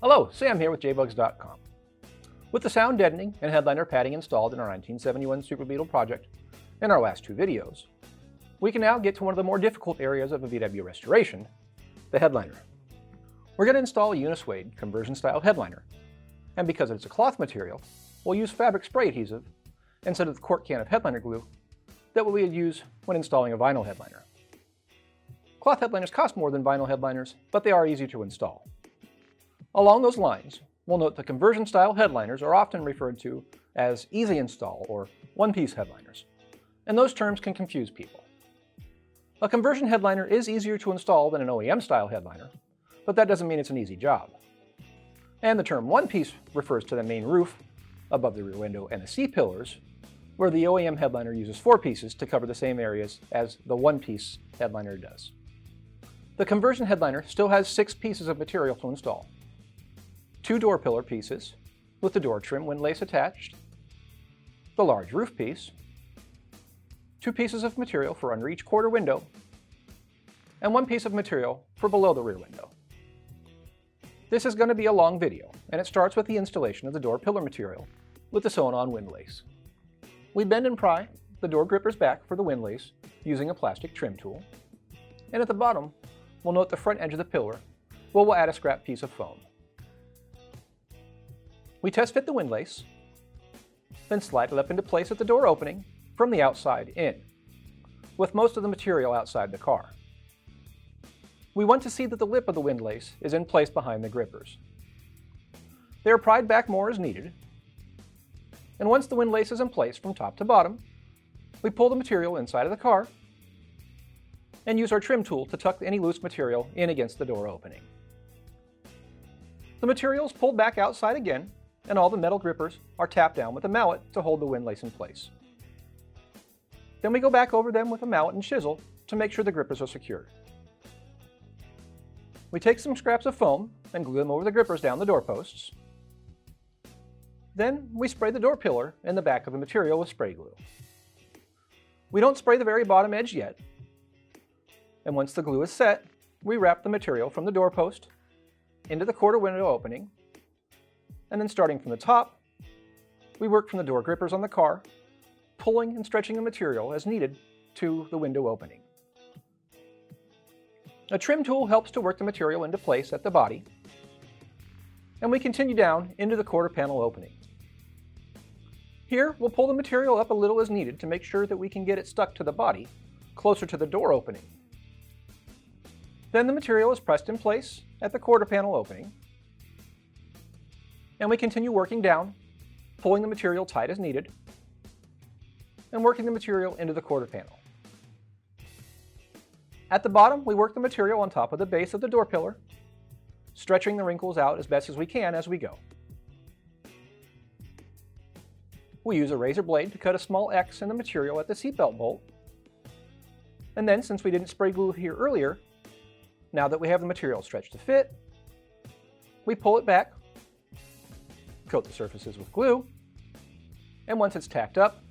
Hello, Sam here with jbugs.com. With the sound deadening and headliner padding installed in our 1971 Super Beetle project in our last two videos, we can now get to one of the more difficult areas of a VW restoration, the headliner. We're going to install a Unisuede conversion-style headliner, and because it's a cloth material, we'll use fabric spray adhesive instead of the quart can of headliner glue that we would use when installing a vinyl headliner. Cloth headliners cost more than vinyl headliners, but they are easy to install. Along those lines, we'll note that conversion-style headliners are often referred to as easy install or one-piece headliners, and those terms can confuse people. A conversion headliner is easier to install than an OEM-style headliner, but that doesn't mean it's an easy job. And the term one-piece refers to the main roof, above the rear window, and the C-pillars, where the OEM headliner uses 4 pieces to cover the same areas as the one-piece headliner does. The conversion headliner still has 6 pieces of material to install. 2 door pillar pieces, with the door trim windlace attached, the large roof piece, 2 pieces of material for under each quarter window, and 1 piece of material for below the rear window. This is going to be a long video, and it starts with the installation of the door pillar material with the sewn-on windlace. We bend and pry the door grippers back for the windlace using a plastic trim tool, and at the bottom, we'll note the front edge of the pillar where we'll add a scrap piece of foam. We test fit the windlace, then slide it up into place at the door opening from the outside in, with most of the material outside the car. We want to see that the lip of the windlace is in place behind the grippers. They are pried back more as needed, and once the windlace is in place from top to bottom, we pull the material inside of the car and use our trim tool to tuck any loose material in against the door opening. The material is pulled back outside again, and all the metal grippers are tapped down with a mallet to hold the windlace in place. Then we go back over them with a mallet and chisel to make sure the grippers are secured. We take some scraps of foam and glue them over the grippers down the doorposts. Then we spray the door pillar and the back of the material with spray glue. We don't spray the very bottom edge yet, and once the glue is set, we wrap the material from the doorpost into the quarter window opening, and then starting from the top, we work from the door grippers on the car, pulling and stretching the material as needed to the window opening. A trim tool helps to work the material into place at the body, and we continue down into the quarter panel opening. Here, we'll pull the material up a little as needed to make sure that we can get it stuck to the body, closer to the door opening. Then the material is pressed in place at the quarter panel opening, and we continue working down, pulling the material tight as needed, and working the material into the quarter panel. At the bottom, we work the material on top of the base of the door pillar, stretching the wrinkles out as best as we can as we go. We use a razor blade to cut a small X in the material at the seatbelt bolt, and then, since we didn't spray glue here earlier, now that we have the material stretched to fit, we pull it back, coat the surfaces with glue, and once it's tacked up,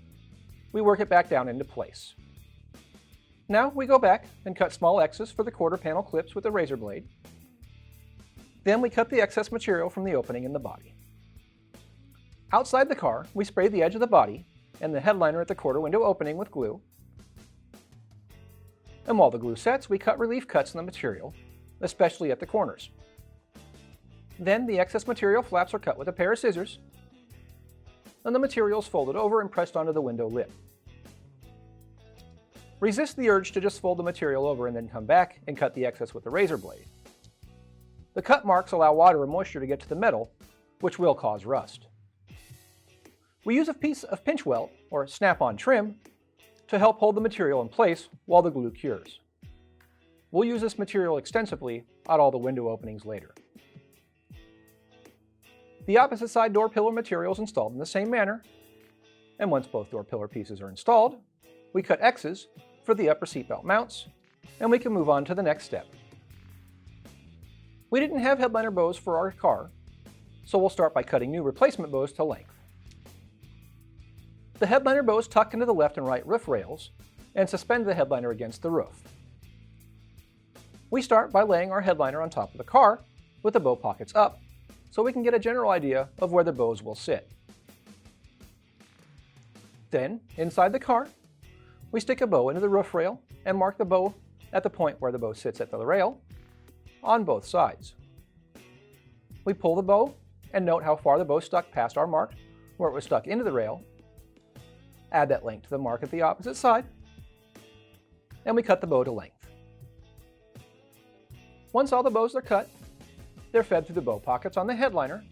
we work it back down into place. Now we go back and cut small X's for the quarter panel clips with a razor blade. Then we cut the excess material from the opening in the body. Outside the car, we spray the edge of the body and the headliner at the quarter window opening with glue. And while the glue sets, we cut relief cuts in the material, especially at the corners. Then the excess material flaps are cut with a pair of scissors, and the material is folded over and pressed onto the window lip. Resist the urge to just fold the material over and then come back and cut the excess with a razor blade. The cut marks allow water or moisture to get to the metal, which will cause rust. We use a piece of pinch welt, or snap-on trim, to help hold the material in place while the glue cures. We'll use this material extensively at all the window openings later. The opposite side door pillar material is installed in the same manner, and once both door pillar pieces are installed, we cut X's for the upper seatbelt mounts, and we can move on to the next step. We didn't have headliner bows for our car, so we'll start by cutting new replacement bows to length. The headliner bows tuck into the left and right roof rails and suspend the headliner against the roof. We start by laying our headliner on top of the car with the bow pockets up so we can get a general idea of where the bows will sit. Then, inside the car, we stick a bow into the roof rail and mark the bow at the point where the bow sits at the rail on both sides. We pull the bow and note how far the bow stuck past our mark where it was stuck into the rail. Add that length to the mark at the opposite side, and we cut the bow to length. Once all the bows are cut, they're fed through the bow pockets on the headliner,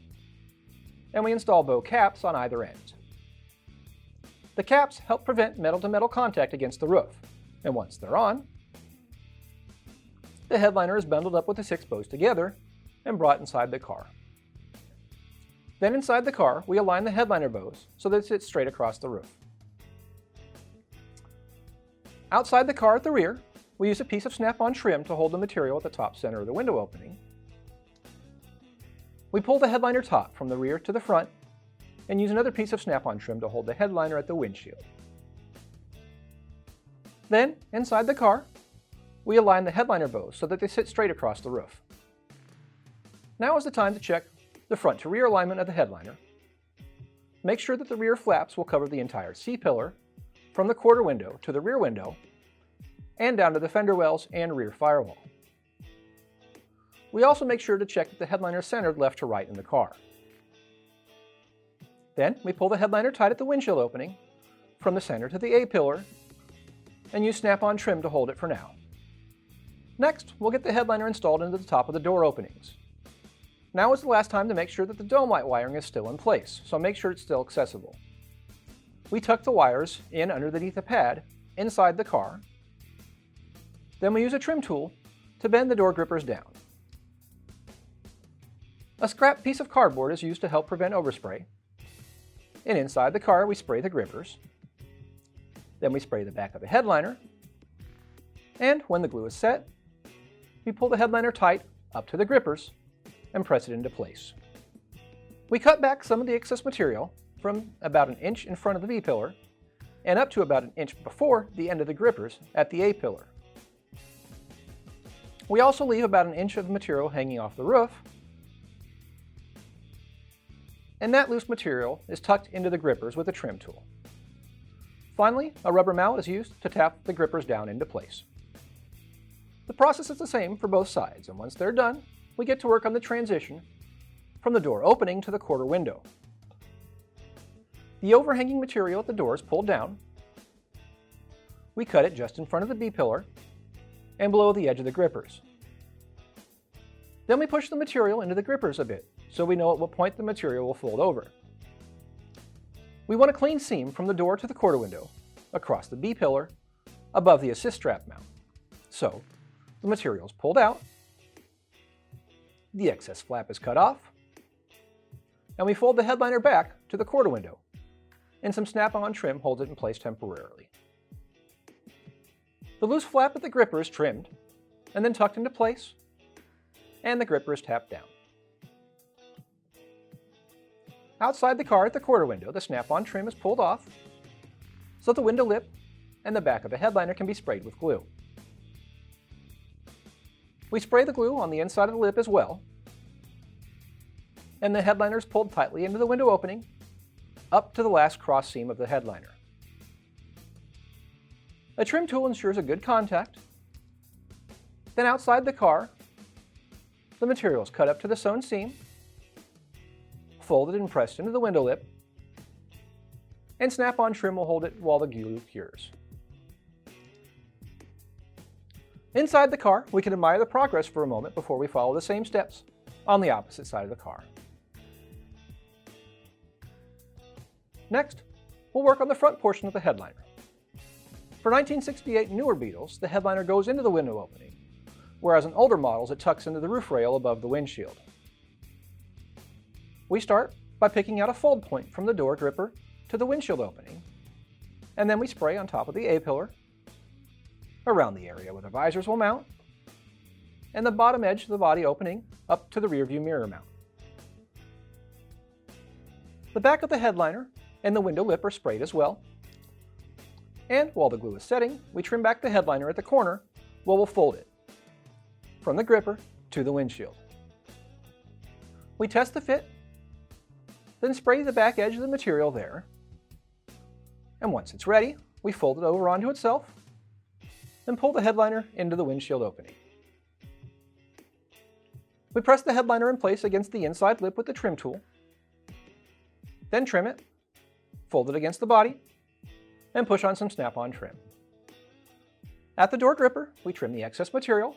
and we install bow caps on either end. The caps help prevent metal-to-metal contact against the roof, and once they're on, the headliner is bundled up with the 6 bows together and brought inside the car. Then inside the car, we align the headliner bows so that it sits straight across the roof. Outside the car at the rear, we use a piece of snap-on trim to hold the material at the top center of the window opening. We pull the headliner top from the rear to the front and use another piece of snap-on trim to hold the headliner at the windshield. Then, inside the car, we align the headliner bows so that they sit straight across the roof. Now is the time to check the front to rear alignment of the headliner. Make sure that the rear flaps will cover the entire C-pillar from the quarter window to the rear window and down to the fender wells and rear firewall. We also make sure to check that the headliner is centered left to right in the car. Then we pull the headliner tight at the windshield opening from the center to the A-pillar and use snap-on trim to hold it for now. Next, we'll get the headliner installed into the top of the door openings. Now is the last time to make sure that the dome light wiring is still in place, so make sure it's still accessible. We tuck the wires in underneath the pad inside the car. Then we use a trim tool to bend the door grippers down. A scrap piece of cardboard is used to help prevent overspray. And inside the car, we spray the grippers. Then we spray the back of the headliner. And when the glue is set, we pull the headliner tight up to the grippers and press it into place. We cut back some of the excess material from about 1 inch in front of the B-pillar and up to about 1 inch before the end of the grippers at the A-pillar. We also leave about 1 inch of material hanging off the roof, and that loose material is tucked into the grippers with a trim tool. Finally, a rubber mallet is used to tap the grippers down into place. The process is the same for both sides, and once they're done, we get to work on the transition from the door opening to the quarter window. The overhanging material at the door is pulled down. We cut it just in front of the B-pillar and below the edge of the grippers. Then we push the material into the grippers a bit, so we know at what point the material will fold over. We want a clean seam from the door to the quarter window, across the B-pillar, above the assist strap mount. So, the material is pulled out, the excess flap is cut off, and we fold the headliner back to the quarter window, and some snap-on trim holds it in place temporarily. The loose flap at the gripper is trimmed, and then tucked into place, and the gripper is tapped down. Outside the car at the quarter window, the snap-on trim is pulled off, so the window lip and the back of the headliner can be sprayed with glue. We spray the glue on the inside of the lip as well, and the headliner is pulled tightly into the window opening, up to the last cross seam of the headliner. A trim tool ensures a good contact. Then outside the car, the material is cut up to the sewn seam, folded and pressed into the window lip, and snap-on trim will hold it while the glue cures. Inside the car, we can admire the progress for a moment before we follow the same steps on the opposite side of the car. Next, we'll work on the front portion of the headliner. For 1968 newer Beetles, the headliner goes into the window opening, whereas in older models it tucks into the roof rail above the windshield. We start by picking out a fold point from the door gripper to the windshield opening, and then we spray on top of the A-pillar, around the area where the visors will mount, and the bottom edge of the body opening up to the rear view mirror mount. The back of the headliner and the window lip are sprayed as well, and while the glue is setting, we trim back the headliner at the corner while we'll fold it from the gripper to the windshield. We test the fit, then spray the back edge of the material there. And once it's ready, we fold it over onto itself and pull the headliner into the windshield opening. We press the headliner in place against the inside lip with the trim tool, then trim it, fold it against the body, and push on some snap-on trim. At the door gripper, we trim the excess material,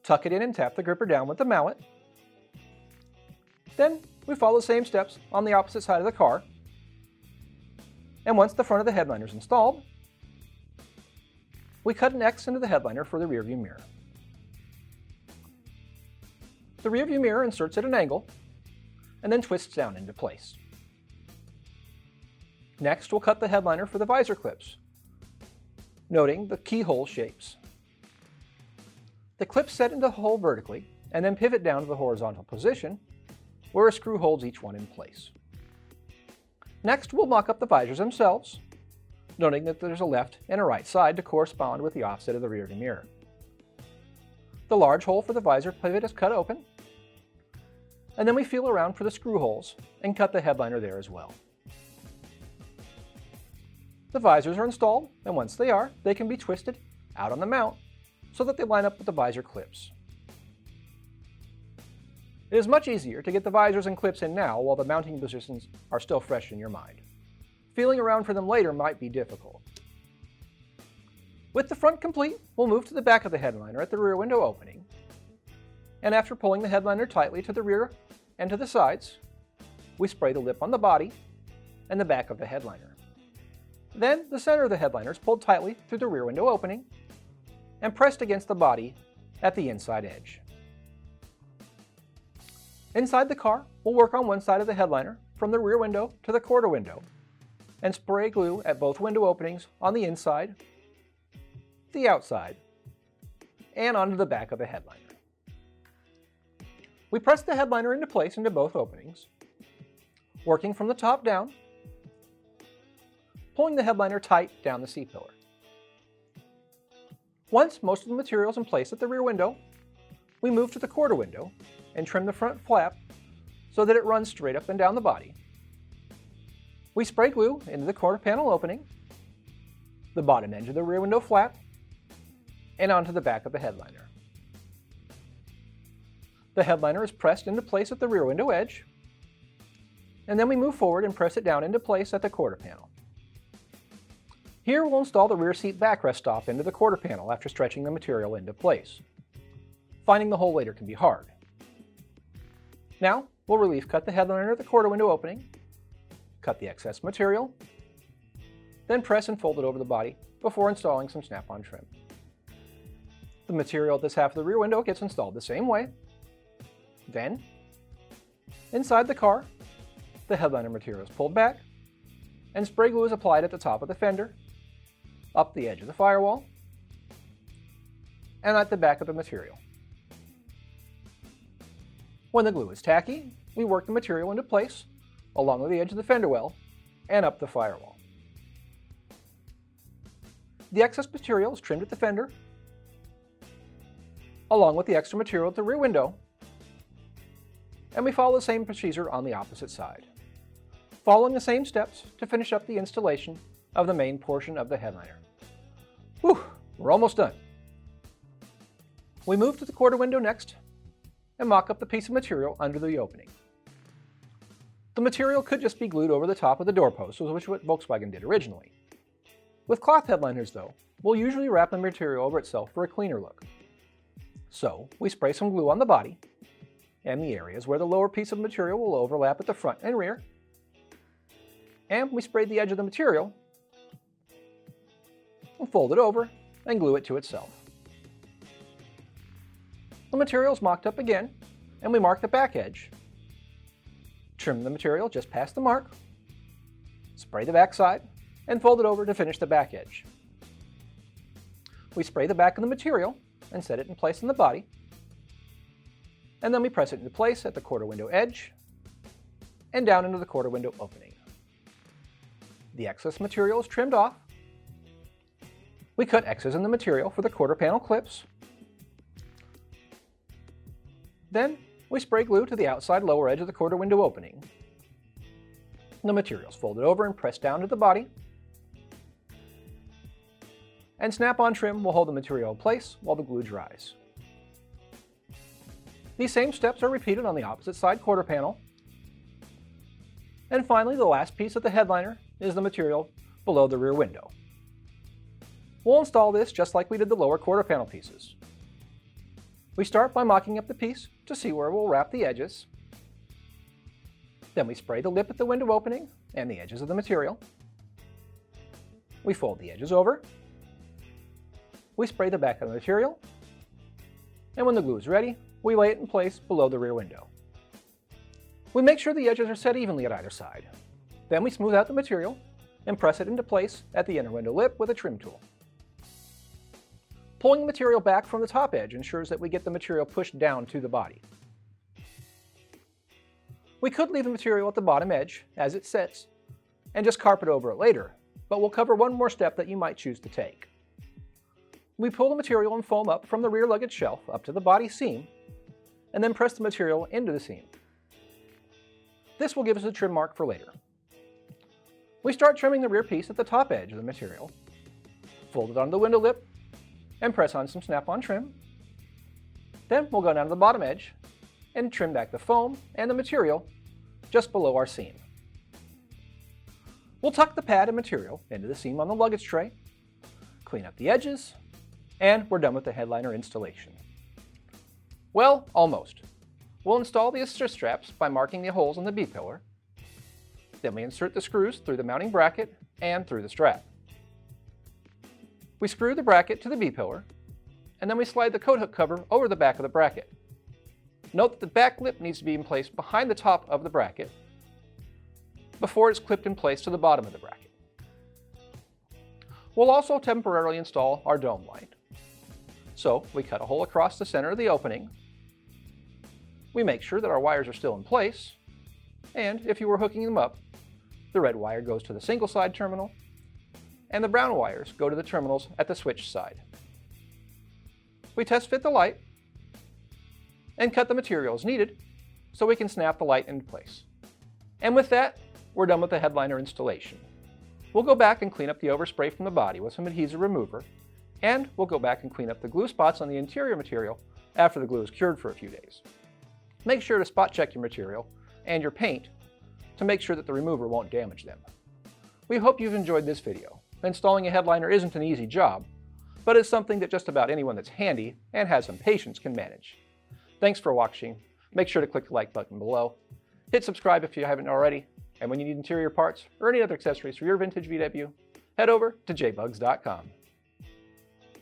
tuck it in and tap the gripper down with the mallet. Then we follow the same steps on the opposite side of the car. And once the front of the headliner is installed, we cut an X into the headliner for the rearview mirror. The rearview mirror inserts at an angle and then twists down into place. Next, we'll cut the headliner for the visor clips, noting the keyhole shapes. The clips set into the hole vertically and then pivot down to the horizontal position where a screw holds each one in place. Next, we'll mock up the visors themselves, noting that there's a left and a right side to correspond with the offset of the rearview mirror. The large hole for the visor pivot is cut open, and then we feel around for the screw holes and cut the headliner there as well. The visors are installed, and once they are, they can be twisted out on the mount so that they line up with the visor clips. It is much easier to get the visors and clips in now while the mounting positions are still fresh in your mind. Feeling around for them later might be difficult. With the front complete, we'll move to the back of the headliner at the rear window opening, and after pulling the headliner tightly to the rear and to the sides, we spray the lip on the body and the back of the headliner. Then the center of the headliner is pulled tightly through the rear window opening and pressed against the body at the inside edge. Inside the car, we'll work on one side of the headliner from the rear window to the quarter window and spray glue at both window openings on the inside, the outside, and onto the back of the headliner. We press the headliner into place into both openings, working from the top down, pulling the headliner tight down the C-pillar. Once most of the material is in place at the rear window, we move to the quarter window and trim the front flap so that it runs straight up and down the body. We spray glue into the quarter panel opening, the bottom edge of the rear window flap, and onto the back of the headliner. The headliner is pressed into place at the rear window edge, and then we move forward and press it down into place at the quarter panel. Here we'll install the rear seat backrest stop into the quarter panel after stretching the material into place. Finding the hole later can be hard. Now, we'll relief cut the headliner at the quarter window opening, cut the excess material, then press and fold it over the body before installing some snap-on trim. The material at this half of the rear window gets installed the same way. Then, inside the car, the headliner material is pulled back, and spray glue is applied at the top of the fender, up the edge of the firewall, and at the back of the material. When the glue is tacky, we work the material into place along with the edge of the fender well and up the firewall. The excess material is trimmed at the fender, along with the extra material at the rear window, and we follow the same procedure on the opposite side, following the same steps to finish up the installation of the main portion of the headliner. Whew, we're almost done. We move to the quarter window next and mock up the piece of material under the opening. The material could just be glued over the top of the doorpost, which is what Volkswagen did originally. With cloth headliners though, we'll usually wrap the material over itself for a cleaner look. So we spray some glue on the body and the areas where the lower piece of material will overlap at the front and rear, and we spray the edge of the material and fold it over and glue it to itself. The material is mocked up again, and we mark the back edge. Trim the material just past the mark, spray the back side, and fold it over to finish the back edge. We spray the back of the material and set it in place in the body, and then we press it into place at the quarter window edge and down into the quarter window opening. The excess material is trimmed off. We cut X's in the material for the quarter panel clips. Then We spray glue to the outside lower edge of the quarter window opening. The material is folded over and pressed down to the body. And snap-on trim will hold the material in place while the glue dries. These same steps are repeated on the opposite side quarter panel. And finally, the last piece of the headliner is the material below the rear window. We'll install this just like we did the lower quarter panel pieces. We start by mocking up the piece to see where we'll wrap the edges. Then we spray the lip at the window opening and the edges of the material. We fold the edges over. We spray the back of the material. And when the glue is ready, we lay it in place below the rear window. We make sure the edges are set evenly at either side. Then we smooth out the material and press it into place at the inner window lip with a trim tool. Pulling the material back from the top edge ensures that we get the material pushed down to the body. We could leave the material at the bottom edge as it sits and just carpet over it later, but we'll cover one more step that you might choose to take. We pull the material and foam up from the rear luggage shelf up to the body seam and then press the material into the seam. This will give us a trim mark for later. We start trimming the rear piece at the top edge of the material, fold it onto the window lip, and press on some snap-on trim. Then we'll go down to the bottom edge and trim back the foam and the material just below our seam. We'll tuck the pad and material into the seam on the luggage tray, clean up the edges, and we're done with the headliner installation. Well, almost. We'll install the assist straps by marking the holes in the B-pillar. Then we insert the screws through the mounting bracket and through the strap. We screw the bracket to the B-pillar, and then we slide the coat hook cover over the back of the bracket. Note that the back lip needs to be in place behind the top of the bracket before it's clipped in place to the bottom of the bracket. We'll also temporarily install our dome light. So we cut a hole across the center of the opening. We make sure that our wires are still in place, and if you were hooking them up, the red wire goes to the single side terminal, and the brown wires go to the terminals at the switch side. We test fit the light and cut the material as needed so we can snap the light into place. And with that, we're done with the headliner installation. We'll go back and clean up the overspray from the body with some adhesive remover, and we'll go back and clean up the glue spots on the interior material after the glue is cured for a few days. Make sure to spot check your material and your paint to make sure that the remover won't damage them. We hope you've enjoyed this video. Installing a headliner isn't an easy job, but it's something that just about anyone that's handy and has some patience can manage. Thanks for watching. Make sure to click the like button below. Hit subscribe if you haven't already, and when you need interior parts or any other accessories for your vintage VW, head over to jbugs.com.